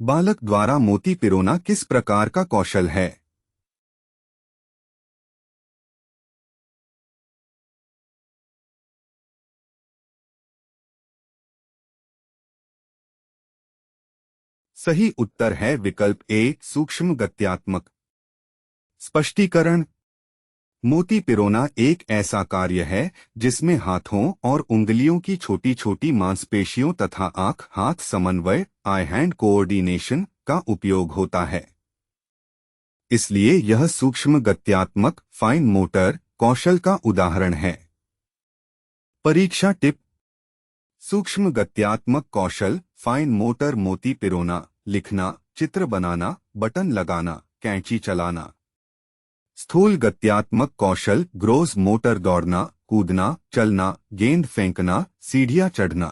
बालक द्वारा मोती पिरोना किस प्रकार का कौशल है? सही उत्तर है विकल्प ए सूक्ष्म गत्यात्मक। स्पष्टीकरण। मोती पिरोना एक ऐसा कार्य है जिसमें हाथों और उंगलियों की छोटी छोटी मांसपेशियों तथा आंख हाथ समन्वय आई हैंड कोऑर्डिनेशन का उपयोग होता है। इसलिए यह सूक्ष्म गत्यात्मक फाइन मोटर कौशल का उदाहरण है। परीक्षा टिप। सूक्ष्म गत्यात्मक कौशल फाइन मोटर मोती पिरोना, लिखना, चित्र बनाना, बटन लगाना, कैंची चलाना। स्थूल गत्यात्मक कौशल ग्रोस मोटर दौड़ना, कूदना, चलना, गेंद फेंकना, सीढ़ियां चढ़ना।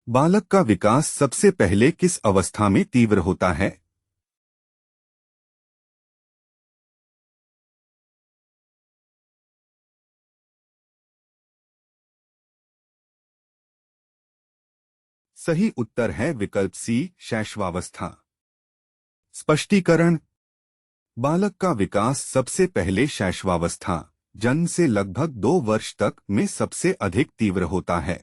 बालक का विकास सबसे पहले किस अवस्था में तीव्र होता है? सही उत्तर है विकल्प सी शैशवावस्था। स्पष्टीकरण। बालक का विकास सबसे पहले शैशवावस्था जन्म से लगभग 2 वर्ष तक में सबसे अधिक तीव्र होता है।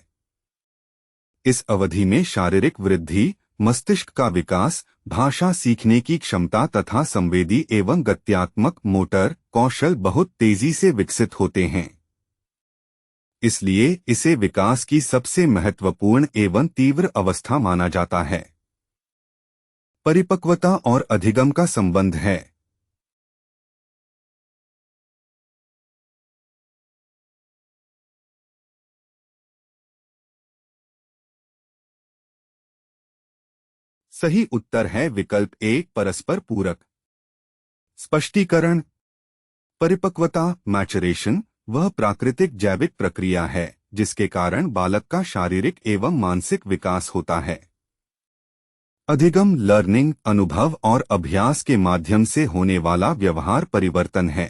इस अवधि में शारीरिक वृद्धि, मस्तिष्क का विकास, भाषा सीखने की क्षमता तथा संवेदी एवं गत्यात्मक मोटर कौशल बहुत तेजी से विकसित होते हैं। इसलिए इसे विकास की सबसे महत्वपूर्ण एवं तीव्र अवस्था माना जाता है। परिपक्वता और अधिगम का संबंध है। सही उत्तर है विकल्प ए परस्पर पूरक। स्पष्टीकरण। परिपक्वता मैचुरेशन वह प्राकृतिक जैविक प्रक्रिया है जिसके कारण बालक का शारीरिक एवं मानसिक विकास होता है। अधिगम लर्निंग अनुभव और अभ्यास के माध्यम से होने वाला व्यवहार परिवर्तन है।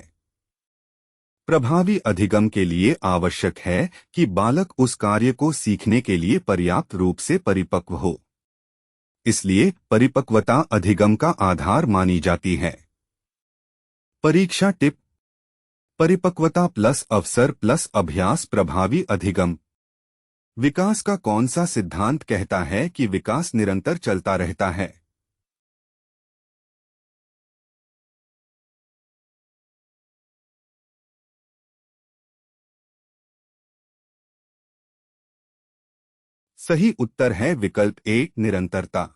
प्रभावी अधिगम के लिए आवश्यक है कि बालक उस कार्य को सीखने के लिए पर्याप्त रूप से परिपक्व हो। इसलिए परिपक्वता अधिगम का आधार मानी जाती है। परीक्षा टिप। परिपक्वता प्लस अवसर प्लस अभ्यास प्रभावी अधिगम। विकास का कौन सा सिद्धांत कहता है कि विकास निरंतर चलता रहता है? सही उत्तर है विकल्प ए निरंतरता।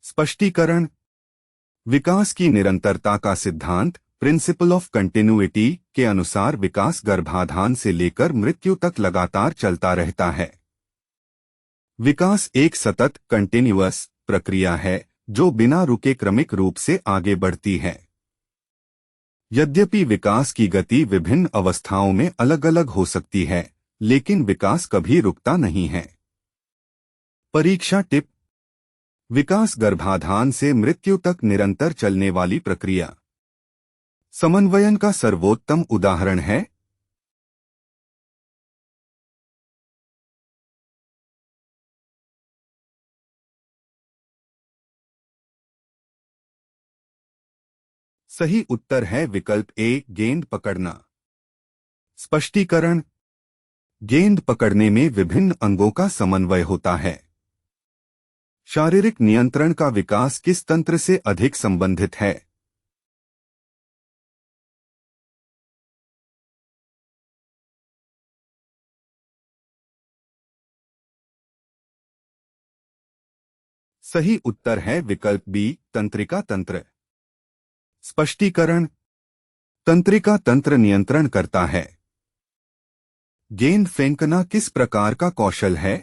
स्पष्टीकरण। विकास की निरंतरता का सिद्धांत प्रिंसिपल ऑफ कंटिन्यूइटी के अनुसार विकास गर्भाधान से लेकर मृत्यु तक लगातार चलता रहता है। विकास एक सतत कंटिन्यूअस प्रक्रिया है जो बिना रुके क्रमिक रूप से आगे बढ़ती है। यद्यपि विकास की गति विभिन्न अवस्थाओं में अलग अलग हो सकती है, लेकिन विकास कभी रुकता नहीं है। परीक्षा टिप। विकास गर्भाधान से मृत्यु तक निरंतर चलने वाली प्रक्रिया। समन्वयन का सर्वोत्तम उदाहरण है। सही उत्तर है विकल्प ए गेंद पकड़ना। स्पष्टीकरण। गेंद पकड़ने में विभिन्न अंगों का समन्वय होता है। शारीरिक नियंत्रण का विकास किस तंत्र से अधिक संबंधित है? सही उत्तर है विकल्प बी तंत्रिका तंत्र। स्पष्टीकरण। तंत्रिका तंत्र नियंत्रण करता है। गेंद फेंकना किस प्रकार का कौशल है?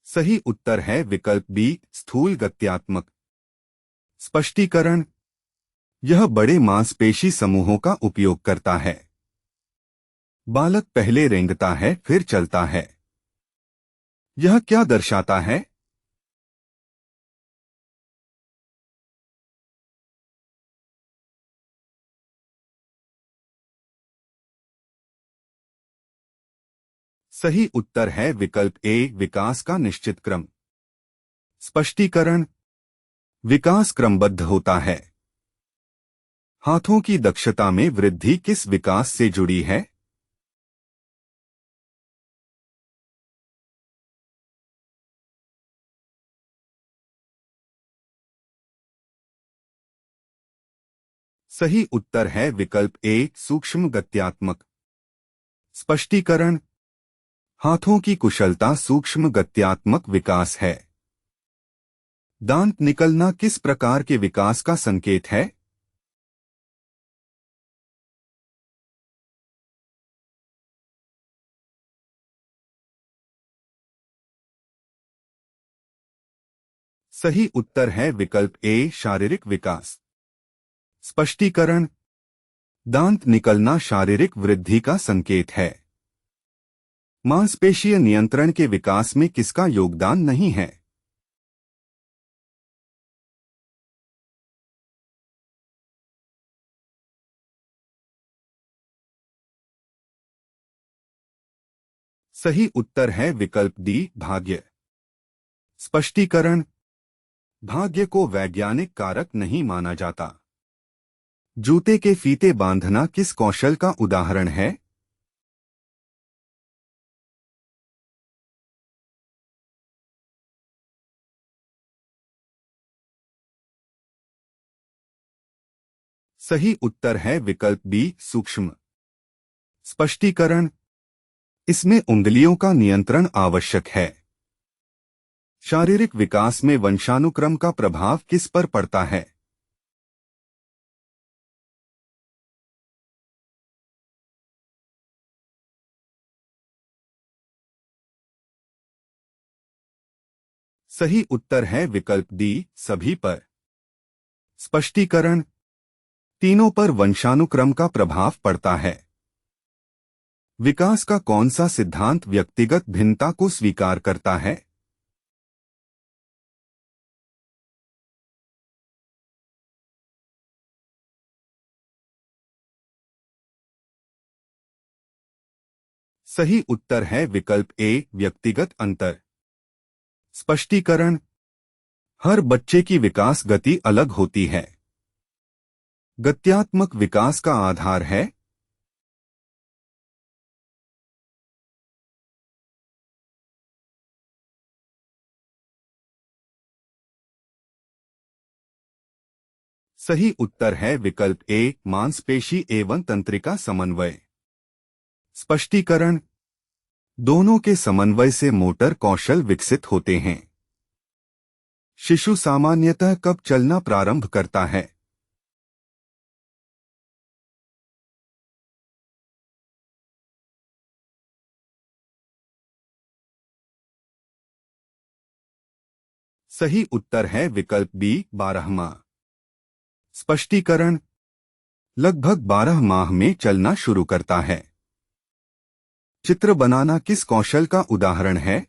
सही उत्तर है विकल्प बी स्थूल गत्यात्मक। स्पष्टीकरण। यह बड़े मांसपेशी समूहों का उपयोग करता है। बालक पहले रेंगता है फिर चलता है। यह क्या दर्शाता है? सही उत्तर है विकल्प ए, विकास का निश्चित क्रम। स्पष्टीकरण। विकास क्रमबद्ध होता है। हाथों की दक्षता में वृद्धि किस विकास से जुड़ी है? सही उत्तर है विकल्प ए, सूक्ष्म गत्यात्मक। स्पष्टीकरण। हाथों की कुशलता सूक्ष्म गत्यात्मक विकास है। दांत निकलना किस प्रकार के विकास का संकेत है? सही उत्तर है विकल्प ए, शारीरिक विकास। स्पष्टीकरण। दांत निकलना शारीरिक वृद्धि का संकेत है। मांसपेशीय नियंत्रण के विकास में किसका योगदान नहीं है? सही उत्तर है विकल्प डी, भाग्य। स्पष्टीकरण। भाग्य को वैज्ञानिक कारक नहीं माना जाता। जूते के फीते बांधना किस कौशल का उदाहरण है? सही उत्तर है विकल्प बी, सूक्ष्म। स्पष्टीकरण। इसमें उंगलियों का नियंत्रण आवश्यक है। शारीरिक विकास में वंशानुक्रम का प्रभाव किस पर पड़ता है? सही उत्तर है विकल्प डी, सभी पर। स्पष्टीकरण। तीनों पर वंशानुक्रम का प्रभाव पड़ता है। विकास का कौन सा सिद्धांत व्यक्तिगत भिन्नता को स्वीकार करता है? सही उत्तर है विकल्प ए, व्यक्तिगत अंतर। स्पष्टीकरण। हर बच्चे की विकास गति अलग होती है। गत्यात्मक विकास का आधार है। सही उत्तर है विकल्प ए, मांसपेशी एवं तंत्रिका समन्वय। स्पष्टीकरण। दोनों के समन्वय से मोटर कौशल विकसित होते हैं। शिशु सामान्यतः कब चलना प्रारंभ करता है? सही उत्तर है विकल्प बी, 12 माह। स्पष्टीकरण। लगभग 12 माह में चलना शुरू करता है। चित्र बनाना किस कौशल का उदाहरण है?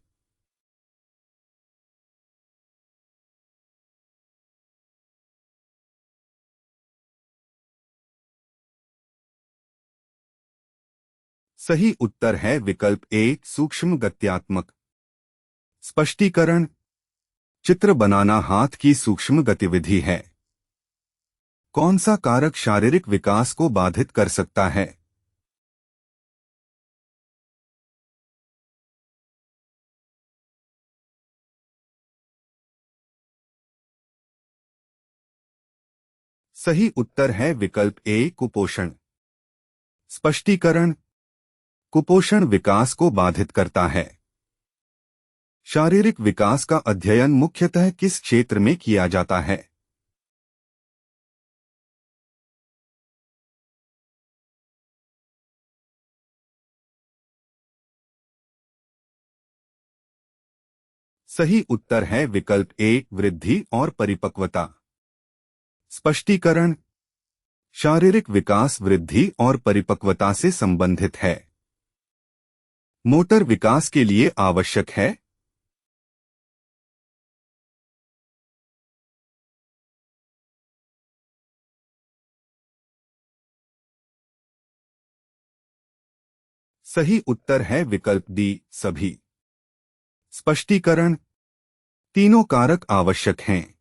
सही उत्तर है विकल्प ए, सूक्ष्म गत्यात्मक। स्पष्टीकरण। चित्र बनाना हाथ की सूक्ष्म गतिविधि है। कौन सा कारक शारीरिक विकास को बाधित कर सकता है? सही उत्तर है विकल्प ए, कुपोषण। स्पष्टीकरण। कुपोषण विकास को बाधित करता है। शारीरिक विकास का अध्ययन मुख्यतः किस क्षेत्र में किया जाता है? सही उत्तर है विकल्प ए, वृद्धि और परिपक्वता। स्पष्टीकरण। शारीरिक विकास वृद्धि और परिपक्वता से संबंधित है। मोटर विकास के लिए आवश्यक है। सही उत्तर है विकल्प डी सभी। स्पष्टीकरण। तीनों कारक आवश्यक हैं।